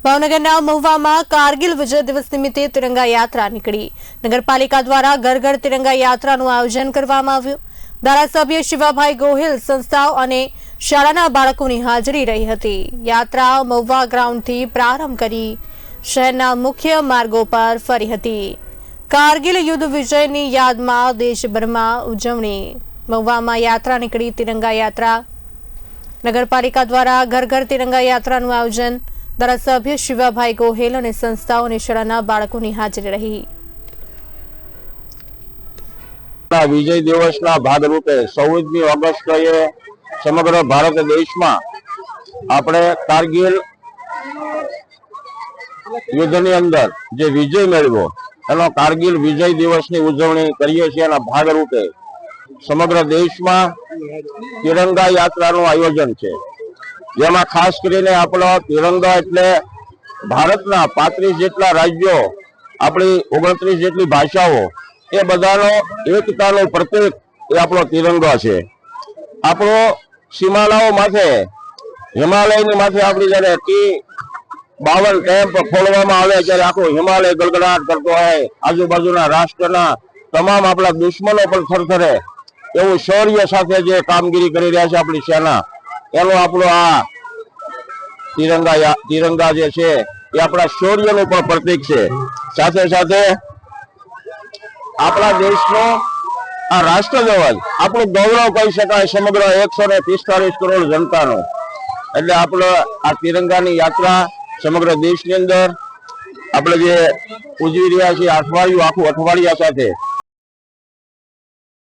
ભાવનગરના મહુવામાં કારગિલ વિજય દિવસ નિમિત્તે તિરંગા યાત્રા નીકળી। નગરપાલિકા દ્વારા ઘર ઘર તિરંગા યાત્રાનું આયોજન કરવામાં આવ્યું। ધારાસભ્ય શિવાભાઈ ગોહિલ સંસ્થાઓ અને શાળાના બાળકોની હાજરી રહી હતી। યાત્રા મહુવા ગ્રાઉન્ડથી પ્રારંભ કરી શહેરના મુખ્ય માર્ગો પર ફરી હતી। કારગિલ યુદ્ધ વિજયની યાદમાં દેશભરમાં ઉજવણી। મહુવામાં યાત્રા નીકળી તિરંગા યાત્રા। નગરપાલિકા દ્વારા ઘર ઘર તિરંગા યાત્રાનું આયોજન। ધારાસભ્ય શિવાભાઈ ગોહિલ અને સંસ્થાઓ અને શાળાના બાળકોની હાજરી રહી। વિજય દિવસના ભાગરૂપે 14મી ઓગસ્ટે સમગ્ર ભારત દેશમાં આપણે કારગિલ યુદ્ધની અંદર જે વિજય મેળવ્યો એનો કારગિલ વિજય દિવસની ઉજવણી કરીએ છીએ। એના ભાગરૂપે સમગ્ર દેશમાં તિરંગા યાત્રાનું આયોજન છે, જેમાં ખાસ કરીને આપણો તિરંગા એટલે ભારતના 35 જેટલા રાજ્યો, આપણી 29 જેટલી ભાષાઓ, એ બધાનો એકતાનું પ્રતીક એ આપણો તિરંગા છે। આપણો સીમાડાઓ માથે, હિમાલયની માથે આપણી જયારે T-52 કેમ્પ ખોલવામાં આવે ત્યારે આખો હિમાલય ગળગડાટ કરતો હોય, આજુબાજુના રાષ્ટ્રના તમામ આપણા દુશ્મનો પણ થરથરે એવું શૌર્ય સાથે જે કામગીરી કરી રહ્યા છે આપણી સેના, એનો આપણો આ તિરંગા જે છે એ આપણા શૌર્યનું પણ પ્રતીક છે। સાથે સાથે આપણા દેશનો આ રાષ્ટ્રધ્વજ આપણું ગૌરવ કહી શકાય સમગ્ર 145 કરોડ જનતાનો। એટલે આપણે આ તિરંગાની યાત્રા સમગ્ર દેશની અંદર આપણે જે ઉજવી રહ્યા છીએ, આખું અઠવાડિયા સાથે